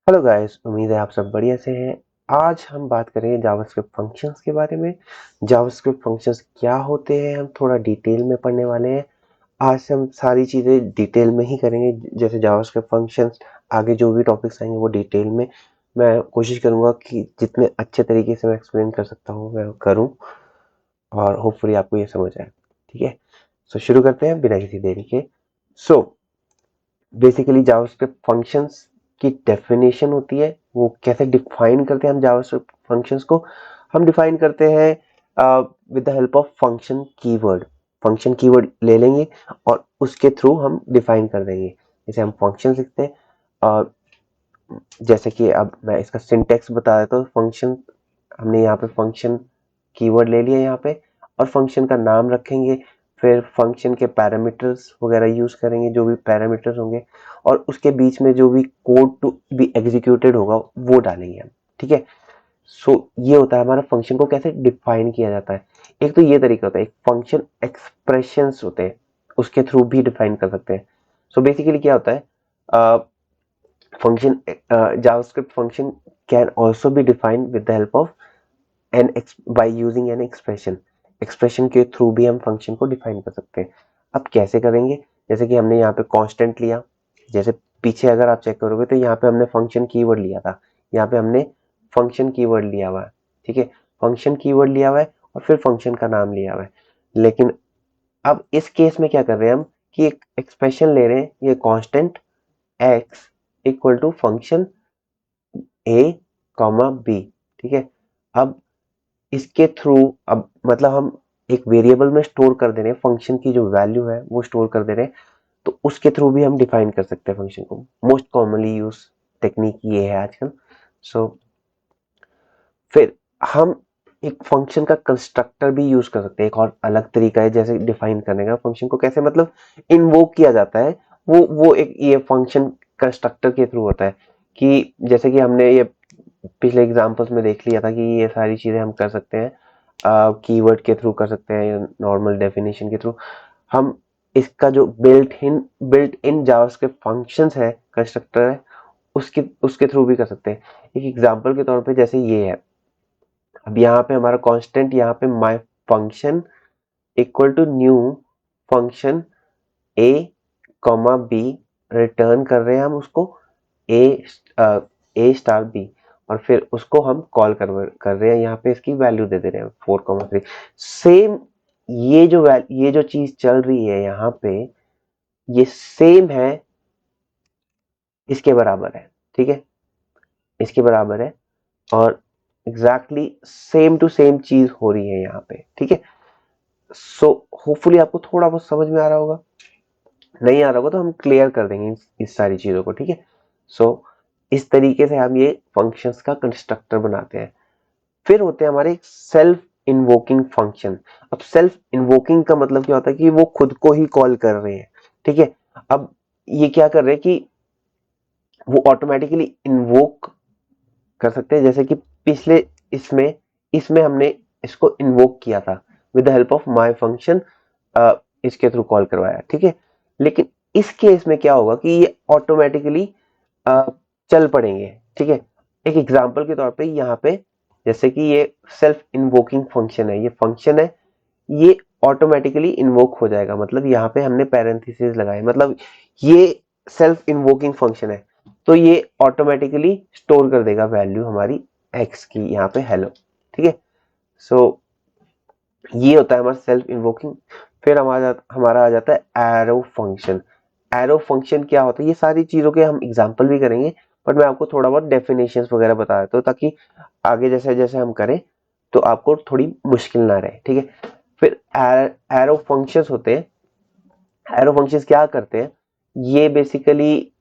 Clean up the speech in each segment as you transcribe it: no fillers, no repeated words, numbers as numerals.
Hello guys, उम्मीद है आप सब बढ़िया से हैं। आज हम बात करेंगे जावास्क्रिप्ट फंक्शंस के बारे में। जावास्क्रिप्ट फंक्शंस क्या होते हैं हम थोड़ा डिटेल में पढ़ने वाले हैं। आज हम सारी चीज़ें डिटेल में ही करेंगे, जैसे जावास्क्रिप्ट फंक्शंस। आगे जो भी टॉपिक्स आएंगे वो डिटेल में मैं कोशिश करूंगा कि जितने अच्छे तरीके से मैं एक्सप्लेन कर सकता हूँ मैं करूँ, और होपफुली आपको ये समझ आए। ठीक है, सो शुरू करते हैं बिना किसी देरी के। सो बेसिकली जावास्क्रिप्ट फंक्शंस की डेफिनेशन होती है, वो कैसे डिफाइन करते हैं हम जावास्क्रिप्ट फंक्शंस को। हम डिफाइन करते हैं with the help of function keyword. Function keyword ले लेंगे और उसके थ्रू हम डिफाइन कर देंगे। जैसे हम फंक्शन लिखते हैं, और जैसे कि अब मैं इसका सिंटेक्स बता देता हूँ। फंक्शन, हमने यहाँ पे फंक्शन कीवर्ड ले लिया यहाँ पे, और फंक्शन का नाम रखेंगे। फिर फंक्शन के पैरामीटर्स वगैरह यूज करेंगे, जो भी पैरामीटर्स होंगे, और उसके बीच में जो भी कोड टू बी एग्जीक्यूटेड होगा वो डालेंगे हम। ठीक है, सो ये होता है हमारा फंक्शन को कैसे डिफाइन किया जाता है। एक तो ये तरीका होता है, एक फंक्शन एक्सप्रेशंस होते हैं, उसके थ्रू भी डिफाइन कर सकते हैं। सो बेसिकली क्या होता है, function javascript function can also be defined with the help of by using an expression के थ्रू भी हम फंक्शन को डिफाइन कर सकते हैं। अब कैसे करेंगे, जैसे कि हमने यहाँ पे कांस्टेंट लिया। जैसे पीछे अगर आप चेक करोगे तो यहाँ पे हमने फंक्शन कीवर्ड लिया था, यहाँ पे हमने फंक्शन कीवर्ड लिया हुआ है। ठीक है, फंक्शन कीवर्ड लिया हुआ है और फिर फंक्शन का नाम लिया हुआ है। लेकिन अब इस केस में क्या कर रहे हैं हम, कि एक एक्सप्रेशन ले रहे हैं, ये constant x equal to function a comma b। ठीक है, अब इसके थ्रू, अब मतलब हम एक वेरिएबल में स्टोर कर दे रहे हैं, फंक्शन की जो वैल्यू है वो स्टोर कर दे रहे हैं, तो उसके थ्रू भी हम डिफाइन कर सकते हैं फंक्शन को। मोस्ट कॉमनली यूज टेक्निक ये है आजकल। सो फिर हम एक फंक्शन का कंस्ट्रक्टर भी यूज कर सकते हैं। एक और अलग तरीका है जैसे डिफाइन करने का, फंक्शन को कैसे मतलब इन्वोक किया जाता है, वो एक ये फंक्शन कंस्ट्रक्टर के थ्रू होता है। कि जैसे कि हमने ये पिछले एग्जांपल्स में देख लिया था कि ये सारी चीजें हम कर सकते हैं, कीवर्ड के थ्रू कर सकते हैं या नॉर्मल डेफिनेशन के थ्रू। हम इसका जो बिल्ट इन जावास्क्रिप्ट फंक्शंस है, कंस्ट्रक्टर है, उसके उसके थ्रू भी कर सकते हैं। एक एग्जांपल के तौर पे जैसे ये है, अब यहाँ पे हमारा कांस्टेंट, यहाँ पे my function equal to new function A comma B, return कर रहे हैं हम उसको ए ए स्टार बी, और फिर उसको हम कॉल कर रहे हैं, यहाँ पे इसकी वैल्यू दे दे रहे हैं 4,3। सेम ये जो चीज चल रही है यहाँ पे, ये सेम है, इसके बराबर है। ठीक है, इसके बराबर है, और एग्जैक्टली सेम टू सेम चीज हो रही है यहाँ पे। ठीक है, सो होपफुली आपको थोड़ा बहुत समझ में आ रहा होगा। नहीं आ रहा होगा तो हम क्लियर कर देंगे इस सारी चीजों को। ठीक है, सो इस तरीके से हम ये फंक्शंस का कंस्ट्रक्टर बनाते हैं। फिर होते हैं हमारे सेल्फ इन्वोकिंग फंक्शन। अब सेल्फ इन्वोकिंग का मतलब क्या होता है, कि वो खुद को ही कॉल कर रहे हैं। ठीक है, अब ये क्या कर रहे हैं कि वो ऑटोमेटिकली इन्वोक कर सकते हैं। जैसे कि पिछले इसमें इसमें हमने इसको इन्वोक किया था with the help of my function, इसके थ्रू कॉल करवाया। ठीक है, लेकिन इस केस में क्या होगा कि ये ऑटोमेटिकली चल पड़ेंगे। ठीक है, एक एग्जांपल के तौर पे यहाँ पे, जैसे कि ये सेल्फ इन्वोकिंग फंक्शन है, ये फंक्शन है, ये ऑटोमेटिकली इन्वोक हो जाएगा। मतलब यहाँ पे हमने पैरेंथेसिस लगाए, मतलब ये सेल्फ इन्वोकिंग फंक्शन है, तो ये ऑटोमेटिकली स्टोर कर देगा वैल्यू हमारी एक्स की, यहाँ पे हेलो। ठीक है, सो ये होता है हमारा सेल्फ इन्वोकिंग। फिर हमारा आ जाता है एरो फंक्शन। एरो फंक्शन क्या होता है, ये सारी चीजों के हम एग्जांपल भी करेंगे, बट मैं आपको थोड़ा बहुत डेफिनेशंस वगैरह बता देता हूँ, ताकि आगे जैसे जैसे हम करें तो आपको थोड़ी मुश्किल ना रहे। ठीक है, फिर एरो फंक्शंस होते हैं। एरो फंक्शंस क्या करते हैं, ये बेसिकली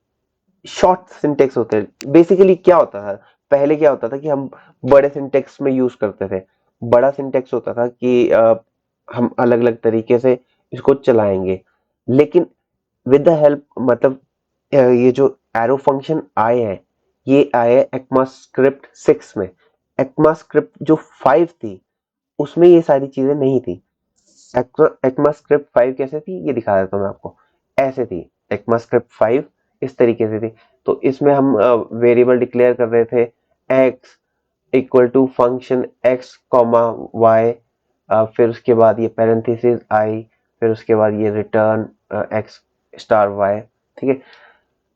शॉर्ट सिंटेक्स होते हैं। बेसिकली क्या होता था, पहले क्या होता था कि हम बड़े सिंटेक्स में यूज करते थे। बड़ा सिंटेक्स होता था कि हम अलग अलग तरीके से इसको चलाएंगे। लेकिन विद द हेल्प, मतलब ये जो एरो फंक्शन आए हैं, ये आए ECMAScript 6 में। ECMAScript जो 5 थी उसमें ये सारी चीजें नहीं थी। ECMAScript 5 कैसे थी, ये दिखा देता हूँ मैं आपको। ऐसे थी ECMAScript 5, इस तरीके से थी। तो इसमें हम वेरिएबल डिक्लेयर कर रहे थे x equal to function x comma y, फिर उसके बाद ये पैरेंथेसिस i, फिर उसके बाद ये रिटर्न x स्टार y, ठीक है।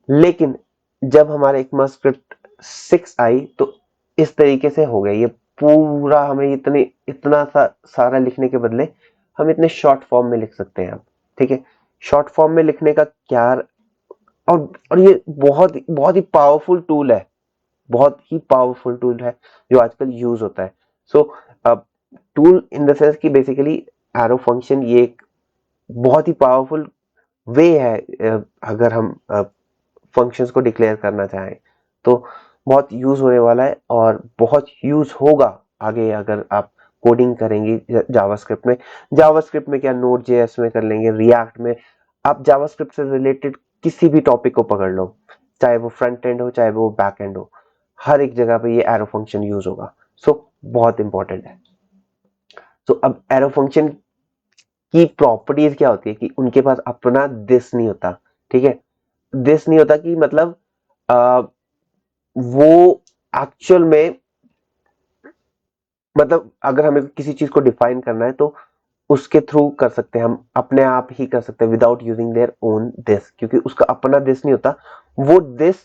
लेकिन जब हमारे ECMAScript 6 आई तो इस तरीके से हो गया, ये पूरा हमें इतना सारा लिखने के बदले हम इतने शॉर्ट फॉर्म में लिख सकते हैं अब, ठीक है। शॉर्ट फॉर्म में लिखने का क्या, और ये बहुत ही पावरफुल टूल है, बहुत ही पावरफुल टूल है जो आजकल यूज होता है। सो टूल इन द सेंस कि बेसिकली एरो फंक्शन ये एक बहुत ही पावरफुल वे है, अगर हम फंक्शंस को डिक्लेयर करना चाहें तो बहुत यूज होने वाला है और बहुत यूज होगा आगे अगर आप कोडिंग करेंगे जावास्क्रिप्ट में। जावास्क्रिप्ट में क्या, नोड जेएस में कर लेंगे, रिएक्ट में, आप जावास्क्रिप्ट से रिलेटेड किसी भी टॉपिक को पकड़ लो, चाहे वो फ्रंट एंड हो चाहे वो बैक एंड हो, हर एक जगह पे ये एरो फंक्शन यूज होगा। सो बहुत इंपॉर्टेंट है। सो अब एरो फंक्शन की प्रॉपर्टीज क्या होती है कि उनके पास अपना दिस नहीं होता, ठीक है। दिस नहीं होता कि मतलब आ, वो एक्चुअल में, मतलब अगर हमें किसी चीज को डिफाइन करना है तो उसके थ्रू कर सकते हैं, हम अपने आप ही कर सकते हैं without using their own this, क्योंकि उसका अपना दिस नहीं होता, वो दिस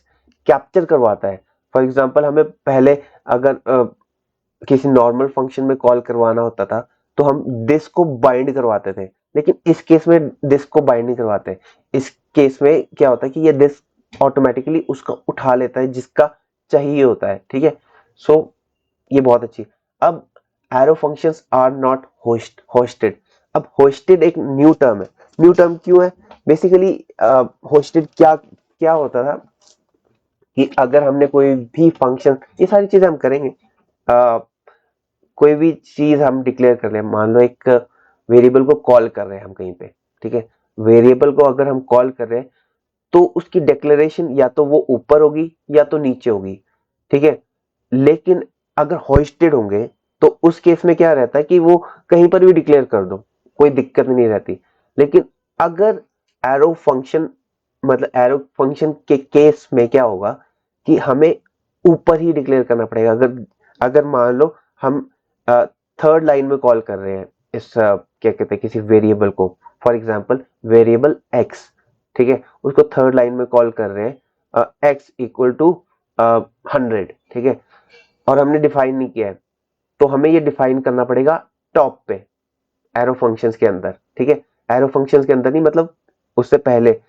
कैप्चर करवाता है। फॉर एग्जाम्पल हमें पहले अगर किसी नॉर्मल फंक्शन में कॉल करवाना होता था तो हम दिस को बाइंड करवाते थे, लेकिन इस केस में दिस को बाइंड नहीं करवाते। इस केस में क्या होता है कि ये दिस ऑटोमेटिकली उसका उठा लेता है जिसका चाहिए होता है, ठीक है। सो ये बहुत अच्छी। अब arrow functions are not hoisted. अब होस्टेड एक न्यू टर्म है। न्यू टर्म क्यों है? बेसिकली होस्टेड क्या क्या होता था कि अगर हमने कोई भी फंक्शन, ये सारी चीजें हम करेंगे, कोई भी चीज हम डिक्लेयर कर रहे हैं, मान लो एक वेरिएबल को कॉल कर रहे हैं हम कहीं पे, ठीक है। वेरिएबल को अगर हम कॉल कर रहे हैं तो उसकी डिक्लेरेशन या तो वो ऊपर होगी या तो नीचे होगी, ठीक है। लेकिन अगर होस्टेड होंगे तो उस केस में क्या रहता है कि वो कहीं पर भी डिक्लेयर कर दो, कोई दिक्कत नहीं रहती। लेकिन अगर एरो फंक्शन, मतलब एरो फंक्शन के केस में क्या होगा कि हमें ऊपर ही डिक्लेयर करना पड़ेगा। अगर अगर मान लो हम थर्ड लाइन में कॉल कर रहे हैं इस क्या कहते हैं किसी वेरिएबल को, फॉर एग्जांपल वेरिएबल एक्स, ठीक है, उसको थर्ड लाइन में कॉल कर रहे हैं एक्स इक्वल टू 100, ठीक है, और हमने डिफाइन नहीं किया है, तो हमें ये डिफाइन करना पड़ेगा टॉप पे एरो फंक्शंस के अंदर, ठीक है। एरो फंक्शंस के अंदर नहीं, मतलब उससे पहले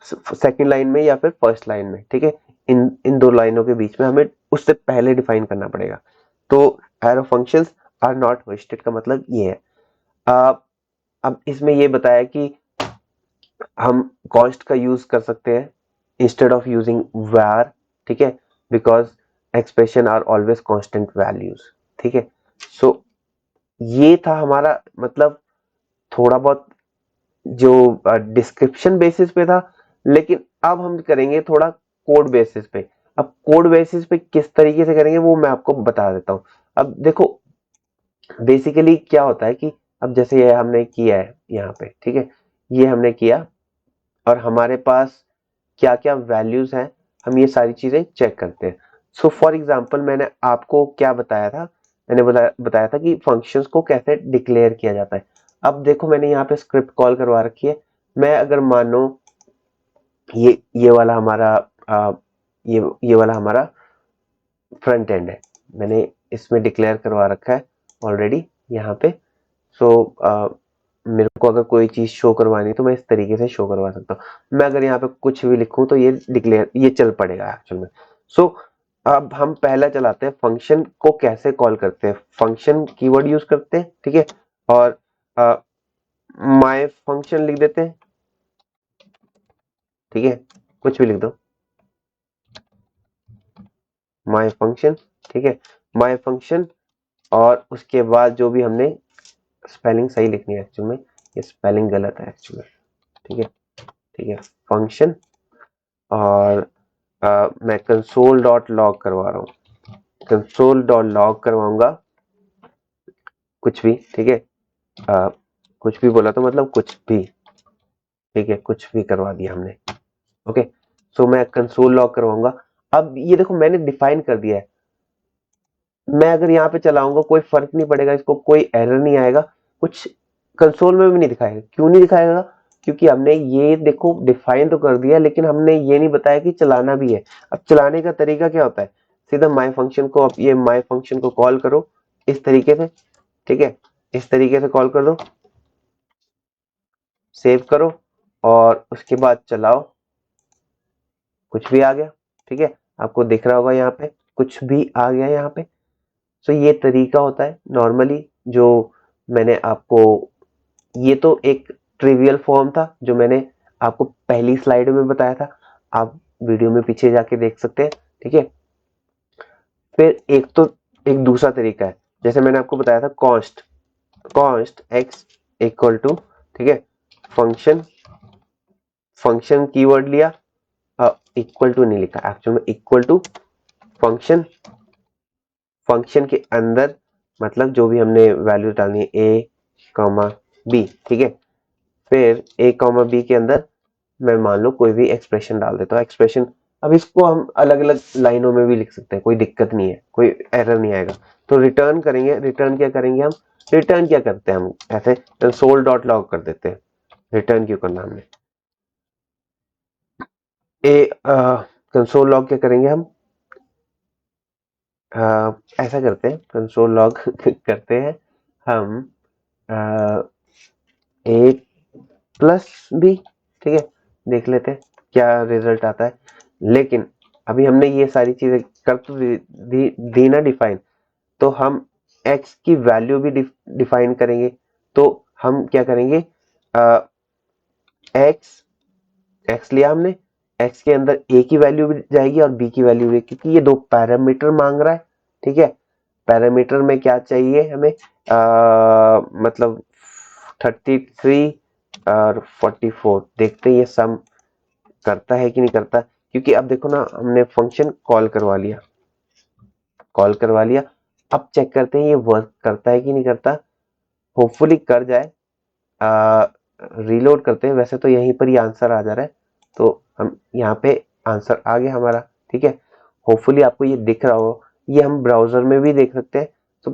सेकंड लाइन में या फिर फर्स्ट लाइन में, ठीक है। इन इन दो लाइनों के बीच में हमें उससे पहले डिफाइन करना पड़ेगा। तो arrow functions are not hoisted का मतलब ये है। अब इसमें ये बताया कि हम कॉन्स्ट का यूज कर सकते हैं इंस्टेड ऑफ यूजिंग var, ठीक है, because expression are always constant values, ठीक है। सो ये था हमारा, मतलब थोड़ा बहुत जो डिस्क्रिप्शन बेसिस पे था, लेकिन अब हम करेंगे थोड़ा कोड बेसिस पे। अब कोड बेसिस पे किस तरीके से करेंगे वो मैं आपको बता देता हूँ। अब देखो बेसिकली क्या होता है कि अब जैसे ये हमने किया है यहाँ पे, ठीक है, ये हमने किया और हमारे पास क्या क्या वैल्यूज हैं, हम ये सारी चीजें चेक करते हैं। सो फॉर एग्जांपल मैंने आपको क्या बताया था, मैंने बताया था कि फंक्शंस को कैसे डिक्लेयर किया जाता है। अब देखो मैंने यहाँ पे स्क्रिप्ट कॉल करवा रखी है। मैं अगर मानो ये वाला हमारा ये वाला हमारा फ्रंट एंड है, मैंने इसमें डिक्लेयर करवा रखा है ऑलरेडी यहाँ पे। सो मेरे को अगर कोई चीज शो करवानी है तो मैं इस तरीके से शो करवा सकता हूँ। मैं अगर यहाँ पे कुछ भी लिखूं तो ये डिक्लेयर, ये चल पड़ेगा एक्चुअल में। सो अब हम पहला चलाते हैं फंक्शन को कैसे कॉल करते हैं। फंक्शन कीवर्ड यूज करते हैं, ठीक है, और माय फंक्शन लिख देते हैं, ठीक है, कुछ भी लिख दो, माय फंक्शन, ठीक है, माय फंक्शन। और उसके बाद जो भी हमने स्पेलिंग सही लिखनी है, एक्चुअल में ये स्पेलिंग गलत है एक्चुअल में, ठीक है, ठीक है, फंक्शन। और मैं कंसोल डॉट लॉग करवा रहा हूँ, कंसोल डॉट लॉग करवाऊंगा कुछ भी, ठीक है, कुछ भी बोला तो मतलब कुछ भी, ठीक है, कुछ भी करवा दिया हमने, ओके। सो मैं कंसोल लॉग करवाऊंगा। अब ये देखो मैंने डिफाइन कर दिया है, मैं अगर यहाँ पे चलाऊंगा कोई फर्क नहीं पड़ेगा, इसको कोई एरर नहीं आएगा, कुछ कंसोल में भी नहीं दिखाएगा। क्यों नहीं दिखाएगा? क्योंकि हमने ये देखो डिफाइन तो कर दिया, लेकिन हमने ये नहीं बताया कि चलाना भी है। अब चलाने का तरीका क्या होता है, सीधा माई फंक्शन को, अब ये माई फंक्शन को कॉल करो इस तरीके से, ठीक है, इस तरीके से कॉल कर दो, सेव करो और उसके बाद चलाओ, कुछ भी आ गया, ठीक है, आपको दिख रहा होगा यहाँ पे कुछ भी आ गया यहाँ पे। सो ये तरीका होता है नॉर्मली जो मैंने आपको, ये तो एक ट्रिवियल फॉर्म था जो मैंने आपको पहली स्लाइड में बताया था, आप वीडियो में पीछे जाके देख सकते हैं, ठीक है। फिर एक दूसरा तरीका है, जैसे मैंने आपको बताया था const, const X equal to, ठीक है, फंक्शन, फंक्शन कीवर्ड लिया, इक्वल टू नहीं लिखा एक्चुअल में, इक्वल टू फंक्शन, फंक्शन के अंदर मतलब जो भी हमने वैल्यू डालनी है ए कॉमा बी, ठीक है, फिर ए कॉमा बी के अंदर मैं मान लो कोई भी एक्सप्रेशन डाल देता हूँ, एक्सप्रेशन, अब इसको हम अलग अलग लाइनों में भी लिख सकते हैं, कोई दिक्कत नहीं है, कोई एरर नहीं आएगा। तो रिटर्न करेंगे, रिटर्न क्या करेंगे हम, रिटर्न क्या करते हैं हम ऐसे कंसोल डॉट लॉग कर देते हैं, रिटर्न क्यों करना हमने, ए कंसोल लॉग क्या करेंगे हम, ऐसा करते हैं कंसोल लॉग करते हैं हम ए प्लस बी, ठीक है, देख लेते हैं क्या रिजल्ट आता है। लेकिन अभी हमने ये सारी चीजें कर तो दी ना डिफाइन, तो हम x की वैल्यू भी डिफाइन करेंगे। तो हम क्या करेंगे, x x लिया हमने, x के अंदर a की वैल्यू भी जाएगी और b की वैल्यू भी, क्योंकि ये दो पैरामीटर मांग रहा है, ठीक है। पैरामीटर में क्या चाहिए हमें, मतलब 33 और 44, देखते हैं ये सम करता है कि नहीं करता, क्योंकि अब देखो ना हमने फंक्शन कॉल करवा लिया, कॉल करवा लिया, अब चेक करते हैं ये वर्क करता है कि नहीं करता, होपफुली कर जाए। रीलोड करते हैं, वैसे तो यहीं पर ही आंसर आ जा रहा है, तो हम यहाँ पे आंसर आ गया हमारा, ठीक है, होपफुली आपको ये दिख रहा हो, ये हम ब्राउजर में भी देख सकते हैं। तो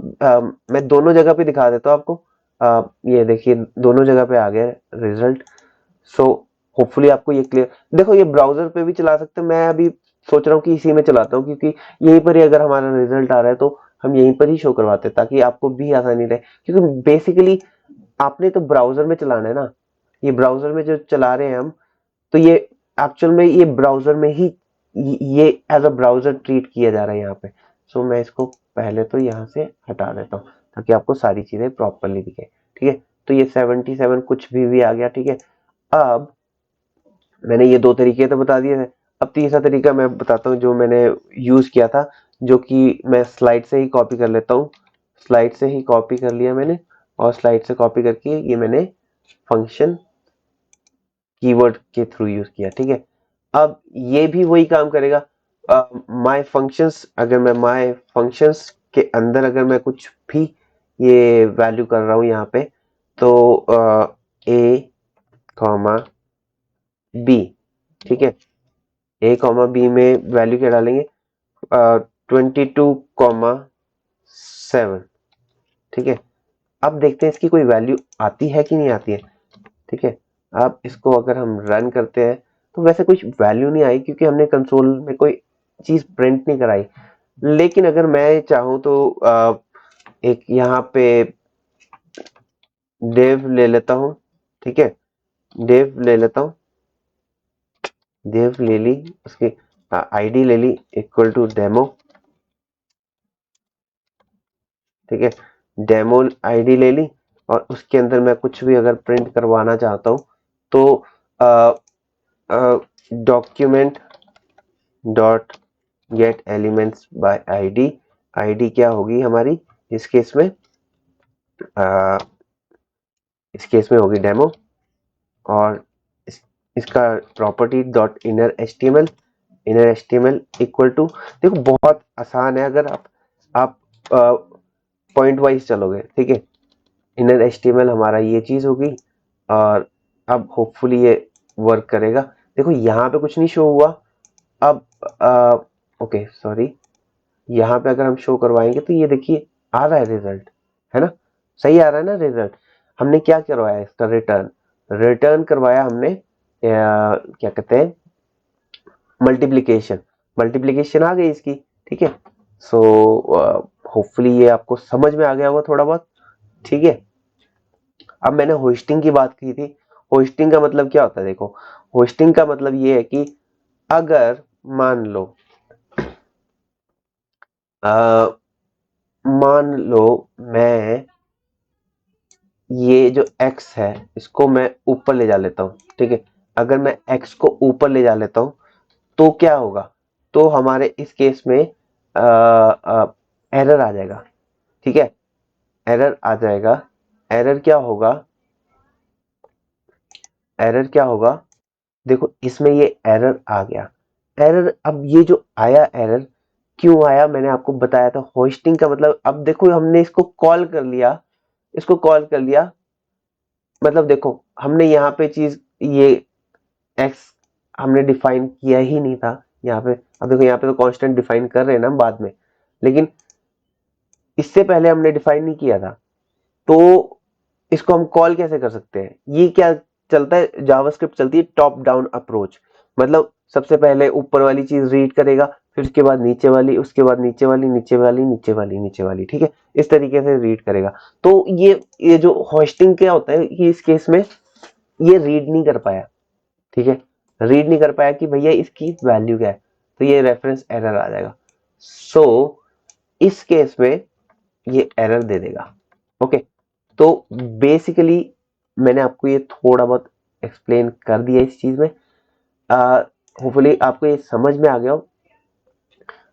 मैं दोनों जगह पे दिखा देता हूँ आपको, ये देखिए दोनों जगह पे आ गया रिजल्ट। सो होपफुली आपको ये क्लियर, देखो ये ब्राउजर पे भी चला सकते हैं, मैं अभी सोच रहा हूँ कि इसी में चलाता हूँ, क्योंकि यहीं पर ही अगर हमारा रिजल्ट आ रहा है तो हम यहीं पर ही शो करवाते हैं, ताकि आपको भी आसानी रहे, क्योंकि बेसिकली आपने तो ब्राउजर में चलाना है ना, ये ब्राउजर में जो चला रहे हैं हम, तो ये एक्चुअल में ये ब्राउजर में ही ये एज अ ब्राउजर ट्रीट किया जा रहा है यहाँ पे। सो मैं इसको पहले तो यहाँ से हटा देता हूँ ताकि आपको सारी चीजें प्रॉपरली दिखे, ठीक है। तो ये 77 कुछ भी आ गया, ठीक है। अब मैंने ये दो तरीके तो बता दिए थे, अब तीसरा तरीका मैं बताता हूँ जो मैंने यूज किया था, जो कि मैं स्लाइड से ही कॉपी कर लेता हूँ, स्लाइड से ही कॉपी कर लिया मैंने, और स्लाइड से कॉपी करके ये मैंने फंक्शन कीवर्ड के थ्रू यूज किया, ठीक है। अब ये भी वही काम करेगा, माय फंक्शंस, अगर मैं माय फंक्शंस के अंदर अगर मैं कुछ भी ये वैल्यू कर रहा हूँ यहाँ पे, तो ए कॉमा बी, ठीक है, ए कॉमा बी में वैल्यू क्या डालेंगे, 22,7, ठीक है। अब देखते हैं इसकी कोई वैल्यू आती है कि नहीं आती है, ठीक है। अब इसको अगर हम रन करते हैं तो वैसे कुछ वैल्यू नहीं आई, क्योंकि हमने कंसोल में कोई चीज प्रिंट नहीं कराई। लेकिन अगर मैं चाहूं तो एक यहाँ पे डेव ले लेता हूं, ठीक है, डेव ले लेता हूं, डेव ले ली, उसकी आईडी ले ली इक्वल टू डेमो, ठीक है, डेमो आईडी ले ली, और उसके अंदर मैं कुछ भी अगर प्रिंट करवाना चाहता हूं तो document dot gate elements bye ID, ID क्या होगी हमारी इस केस में, आ, इस केस में होगी डेमो, और इसका property dot inner HTML, inner HTML equal to, देखो बहुत आसान है, अगर आप पॉइंट वाइज चलोगे, ठीक है, इनर एचटीएमएल हमारा ये चीज होगी, और अब होपफुली ये वर्क करेगा। देखो यहाँ पे कुछ नहीं शो हुआ, अब ओके सॉरी, यहाँ पे अगर हम शो करवाएंगे तो ये देखिए आ रहा है रिजल्ट, है ना, सही आ रहा है ना रिजल्ट। हमने क्या करवाया, इसका रिटर्न, रिटर्न करवाया हमने क्या कहते हैं, मल्टीप्लिकेशन, मल्टीप्लिकेशन आ गई इसकी, ठीक है। सो होपफुली ये आपको समझ में आ गया होगा थोड़ा बहुत, ठीक है। अब मैंने होस्टिंग की बात की थी, होस्टिंग का मतलब क्या होता है, देखो होस्टिंग का मतलब ये है कि अगर मान लो अ, मान लो मैं ये जो x है इसको मैं ऊपर ले जा लेता हूँ, ठीक है। अगर मैं x को ऊपर ले जा लेता हूँ तो क्या होगा, तो हमारे इस केस में एरर आ जाएगा, ठीक है, एरर आ जाएगा। एरर क्या होगा, एरर क्या होगा, देखो इसमें ये एरर आ गया। एरर, अब ये जो आया एरर क्यों आया, मैंने आपको बताया था होस्टिंग का मतलब, अब देखो हमने इसको कॉल कर लिया, इसको कॉल कर लिया, मतलब देखो हमने यहाँ पे चीज ये एक्स हमने डिफाइन किया ही नहीं था यहाँ पे। अब देखो यहाँ पे तो कांस्टेंट डिफाइन कर रहे हैं ना हम बाद में, लेकिन इससे पहले हमने डिफाइन नहीं किया था, तो इसको हम कॉल कैसे कर सकते हैं, ये क्या चलता है, जावास्क्रिप्ट चलती है टॉप डाउन अप्रोच, मतलब सबसे पहले ऊपर वाली चीज रीड करेगा, फिर उसके बाद नीचे वाली, उसके बाद नीचे वाली, नीचे वाली, नीचे वाली, नीचे वाली, ठीक है, इस तरीके से रीड करेगा। तो ये जो होस्टिंग क्या होता है कि इस केस में ये रीड नहीं कर पाया, ठीक है, रीड नहीं कर पाया कि भैया इसकी वैल्यू क्या है, तो ये रेफरेंस एरर आ जाएगा। सो इस केस में ये एरर दे देगा, ओके। तो बेसिकली मैंने आपको ये थोड़ा बहुत एक्सप्लेन कर दिया इस चीज में, होपफुली आपको ये समझ में आ गया हो।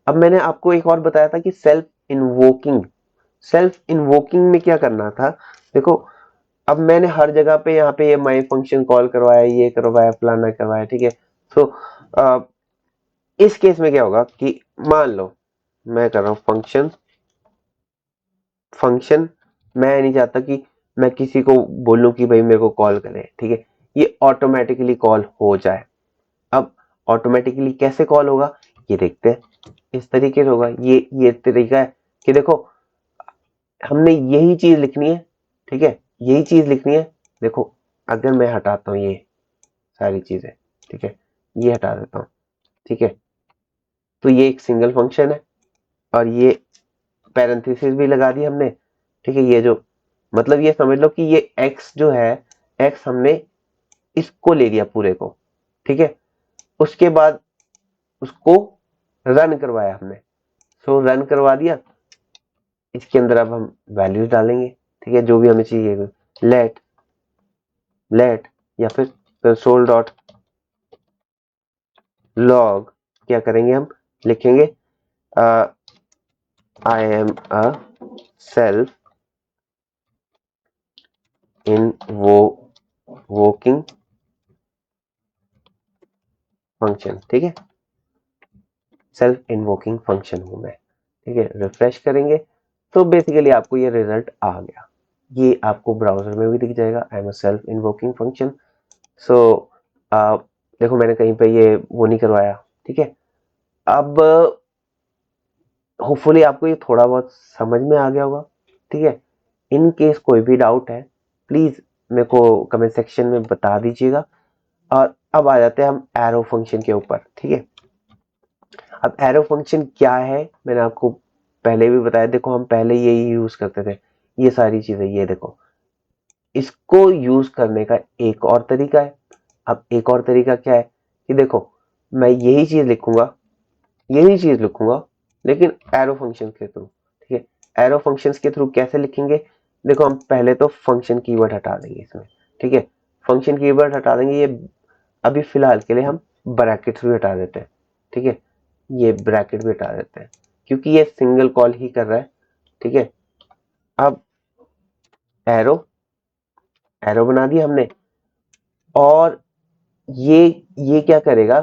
अब मैंने आपको एक और बताया था कि सेल्फ इन्वोकिंग, सेल्फ इन्वोकिंग में क्या करना था, देखो अब मैंने हर जगह पे यहाँ पे ये माई फंक्शन कॉल करवाया, ये करवाया, फलाना करवाया, ठीक है। सो इस केस में क्या होगा कि मान लो मैं कर रहा हूँ फंक्शन, फंक्शन मैं नहीं चाहता कि मैं किसी को बोलूं कि भाई मेरे को कॉल करे, ठीक है, ये ऑटोमेटिकली कॉल हो जाए। अब ऑटोमेटिकली कैसे कॉल होगा ये देखते हैं, इस तरीके से होगा, ये तरीका है कि देखो हमने यही चीज लिखनी है, ठीक है, यही चीज लिखनी है। देखो अगर मैं हटाता हूँ ये सारी चीजें, ठीक है, ये हटा देता हूँ, ठीक है, तो ये एक सिंगल फंक्शन है, और ये पैरेंथेसिस भी लगा दी हमने, ठीक है, ये जो मतलब ये समझ लो कि ये x जो है, x हमने इसको ले लिया पूरे को, ठीक है, उसके बाद उसको रन करवाया हमने, सो रन करवा दिया। इसके अंदर अब हम वैल्यूज डालेंगे, ठीक है, जो भी हमें चाहिए, लेट लेट या फिर कंसोल डॉट लॉग, क्या करेंगे हम लिखेंगे आई एम अ सेल्फ इन वोकिंग फंक्शन, ठीक है, सेल्फ इन्वोकिंग फंक्शन हूं मैं, ठीक है, रिफ्रेश करेंगे तो बेसिकली आपको ये रिजल्ट आ गया, ये आपको ब्राउजर में भी दिख जाएगा, I am a self invoking function. So देखो मैंने कहीं पे ये वो नहीं करवाया, ठीक है। अब होपफुली आपको ये थोड़ा बहुत समझ में आ गया होगा, ठीक है। इन केस कोई भी डाउट है प्लीज मेरे को कमेंट सेक्शन में बता दीजिएगा। और अब आ जाते हैं हम एरो फंक्शन के ऊपर, ठीक है। अब एरो फंक्शन क्या है मैंने आपको पहले भी बताया, देखो हम पहले यही यूज करते थे, ये सारी चीजें, ये देखो इसको यूज करने का एक और तरीका है। अब एक और तरीका क्या है कि देखो मैं यही चीज लिखूंगा, यही चीज लिखूंगा, लेकिन एरो फंक्शन के थ्रू, ठीक है। एरो फंक्शंस के थ्रू कैसे लिखेंगे, देखो हम पहले तो फंक्शन कीवर्ड हटा देंगे इसमें, ठीक है, फंक्शन कीवर्ड हटा देंगे, ये अभी फिलहाल के लिए हम ब्रैकेट्स भी हटा देते हैं, ठीक है, ये ब्रैकेट भी हटा देते हैं क्योंकि ये सिंगल कॉल ही कर रहा है, ठीक है। अब एरो, एरो बना दिया हमने, और ये ये क्या करेगा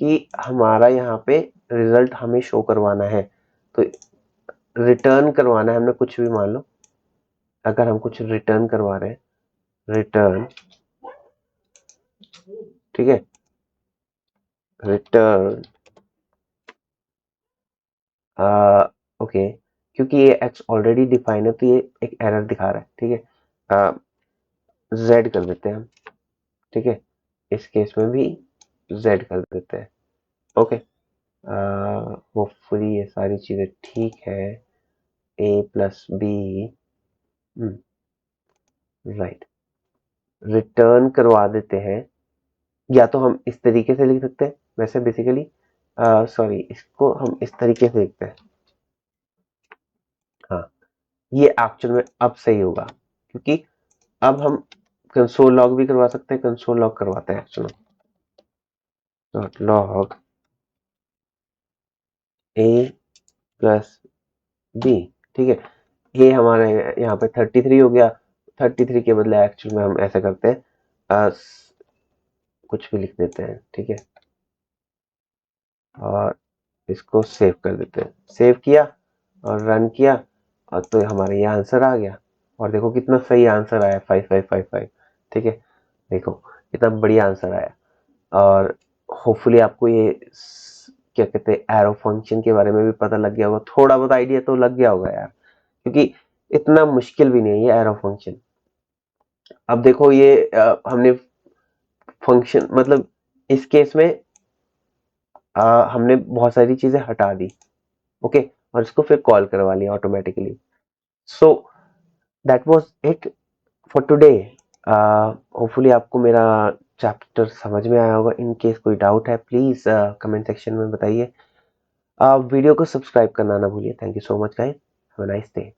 कि हमारा यहाँ पे रिजल्ट हमें शो करवाना है, तो रिटर्न करवाना है हमने कुछ भी, मान लो अगर हम कुछ रिटर्न करवा रहे हैं, रिटर्न, ठीक है, रिटर्न ओके, क्योंकि ये x ऑलरेडी डिफाइन है तो ये एक एरर दिखा रहा है, ठीक है। z कर देते हैं हम, ठीक है, इस केस में भी z कर देते हैं। ओके, होपफुली ये सारी चीजें ठीक है। a plus B, right, return करवा देते हैं। या तो हम इस तरीके से लिख सकते हैं, वैसे बेसिकली सॉरी, इसको हम इस तरीके से लिखते हैं। हाँ, ये एक्चुअल में अब सही होगा, क्योंकि अब हम कंसोल लॉग भी करवा सकते हैं। कंसोल लॉग करवाते हैं, सुनो, डॉट लॉग ए प्लस बी, ठीक है। ये हमारे यहाँ पे 33 हो गया। 33 के बदले एक्चुअल में हम ऐसा करते हैं, कुछ भी लिख देते हैं, ठीक है, और इसको सेव कर देते हैं। सेव किया और रन किया, और तो हमारे ये आंसर आ गया। और देखो कितना सही आंसर आया, 5555, ठीक है। देखो कितना बढ़िया आंसर आया। और होपफुली आपको ये क्या कहते हैं, एरो फंक्शन के बारे में भी पता लग गया होगा, थोड़ा बहुत आइडिया तो लग गया होगा यार, क्योंकि इतना मुश्किल भी नहीं है ये एरो फंक्शन। अब देखो ये हमने फंक्शन, मतलब इस केस में हमने बहुत सारी चीजें हटा दी, ओके, और इसको फिर कॉल करवा लिया automatically. So that was it for today. Hopefully आपको मेरा चैप्टर समझ में आया होगा। इन केस कोई डाउट है प्लीज कमेंट सेक्शन में बताइए। वीडियो को सब्सक्राइब करना ना भूलिए। Thank you so much guys, have a nice day.